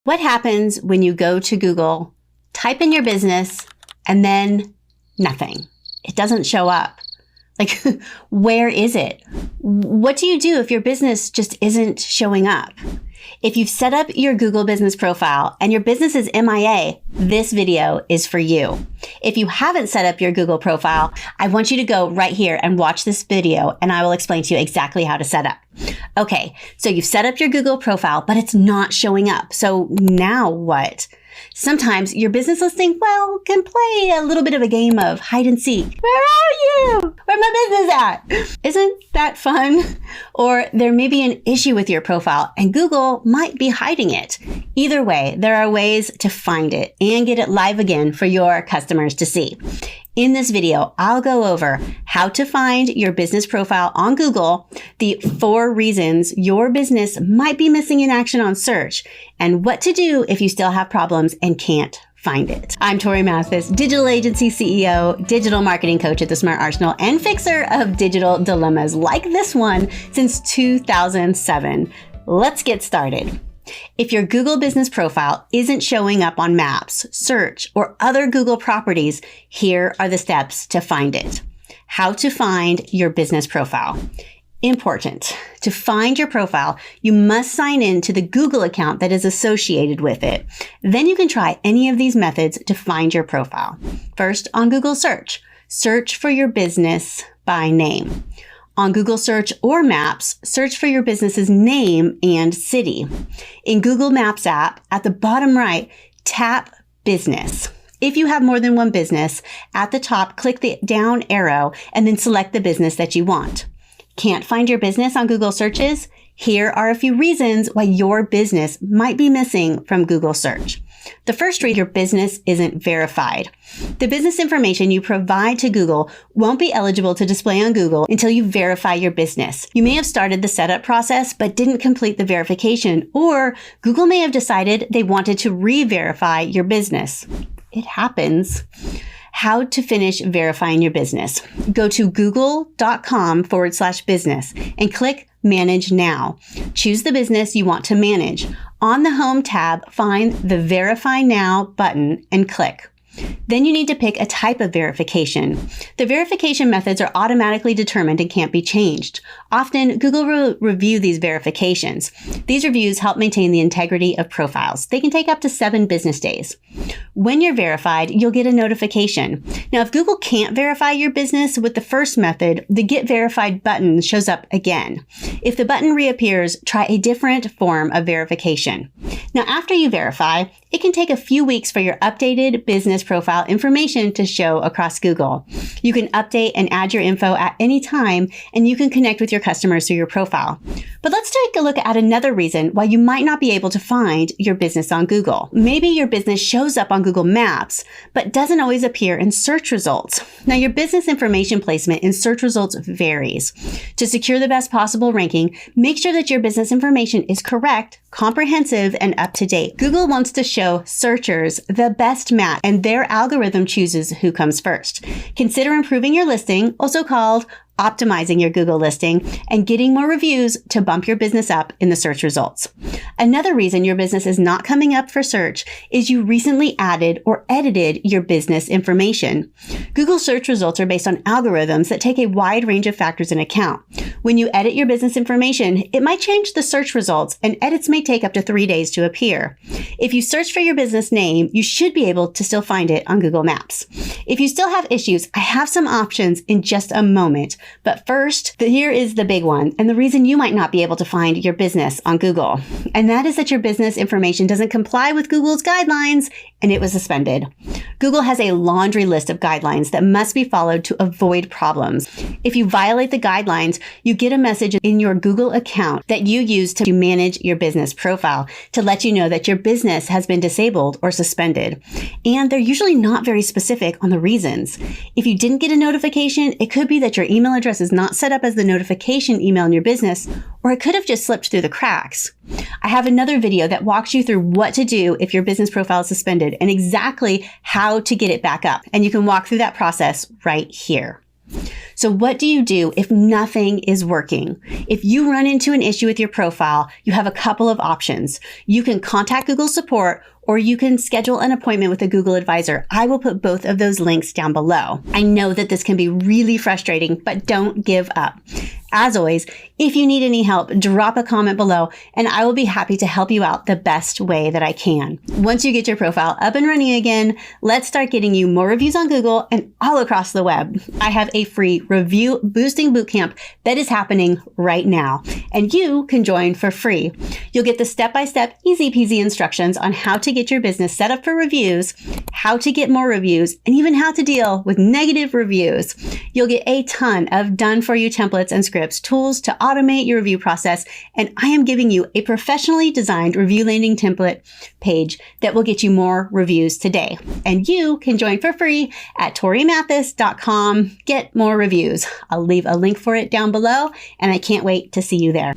What happens when you go to Google, type in your business, and then nothing? It doesn't show up. Like, where is it? What do you do if your business just isn't showing up? If you've set up your Google business profile and your business is MIA, this video is for you. If you haven't set up your Google profile, I want you to go right here and watch this video and I will explain to you exactly how to set up. Okay, so you've set up your Google profile, but it's not showing up. So now what? Sometimes your business listing, can play a little bit of a game of hide and seek. Where are you? Where's my business at? Isn't that fun? Or there may be an issue with your profile and Google might be hiding it. Either way, there are ways to find it and get it live again for your customers to see. In this video, I'll go over how to find your business profile on Google, the 4 reasons your business might be missing in action on search, and what to do if you still have problems and can't find it. I'm Torie Mathis, digital agency CEO, digital marketing coach at the Smart Arsenal, and fixer of digital dilemmas like this one since 2007. Let's get started. If your Google business profile isn't showing up on Maps, Search, or other Google properties, here are the steps to find it. How to find your business profile. Important. To find your profile, you must sign in to the Google account that is associated with it. Then you can try any of these methods to find your profile. First, on Google Search, search for your business by name. On Google Search or Maps, search for your business's name and city. In Google Maps app, at the bottom right, tap Business. If you have more than one business, at the top, click the down arrow and then select the business that you want. Can't find your business on Google searches? Here are a few reasons why your business might be missing from Google search. The first reason, your business isn't verified. The business information you provide to Google won't be eligible to display on Google until you verify your business. You may have started the setup process but didn't complete the verification, or Google may have decided they wanted to re-verify your business. It happens. How to finish verifying your business. Go to google.com/business and click Manage Now. Choose the business you want to manage. On the Home tab, find the Verify Now button and click. Then you need to pick a type of verification. The verification methods are automatically determined and can't be changed. Often, Google will review these verifications. These reviews help maintain the integrity of profiles. They can take up to 7 business days. When you're verified, you'll get a notification. Now, if Google can't verify your business with the first method, the Get Verified button shows up again. If the button reappears, try a different form of verification. Now, after you verify, it can take a few weeks for your updated business profile information to show across Google. You can update and add your info at any time, and you can connect with your customers through your profile. But let's take a look at another reason why you might not be able to find your business on Google. Maybe your business shows up on Google Maps, but doesn't always appear in search results. Now, your business information placement in search results varies. To secure the best possible ranking, make sure that your business information is correct, comprehensive, and up to date. Google wants to show searchers the best match, and their algorithm chooses who comes first. Consider improving your listing, also called optimizing your Google listing, and getting more reviews to bump your business up in the search results. Another reason your business is not coming up for search is you recently added or edited your business information. Google search results are based on algorithms that take a wide range of factors into account. When you edit your business information, it might change the search results, and edits may take up to 3 days to appear. If you search for your business name, you should be able to still find it on Google Maps. If you still have issues, I have some options in just a moment. But first, here is the big one, and the reason you might not be able to find your business on Google. And that is that your business information doesn't comply with Google's guidelines, and it was suspended. Google has a laundry list of guidelines that must be followed to avoid problems. If you violate the guidelines, you get a message in your Google account that you use to manage your business profile to let you know that your business has been disabled or suspended. And they're usually not very specific on the reasons. If you didn't get a notification, it could be that your email address is not set up as the notification email in your business, or it could have just slipped through the cracks. I have another video that walks you through what to do if your business profile is suspended and exactly how to get it back up. And you can walk through that process right here. So what do you do if nothing is working? If you run into an issue with your profile, you have a couple of options. You can contact Google support, or you can schedule an appointment with a Google advisor. I will put both of those links down below. I know that this can be really frustrating, but don't give up. As always, if you need any help, drop a comment below and I will be happy to help you out the best way that I can. Once you get your profile up and running again, let's start getting you more reviews on Google and all across the web. I have a free review boosting bootcamp that is happening right now, and you can join for free. You'll get the step-by-step, easy-peasy instructions on how to get your business set up for reviews, how to get more reviews, and even how to deal with negative reviews. You'll get a ton of done-for-you templates and scripts, tools to automate your review process, and I am giving you a professionally designed review landing template page that will get you more reviews today. And you can join for free at toriemathis.com. Get more reviews. I'll leave a link for it down below, and I can't wait to see you there.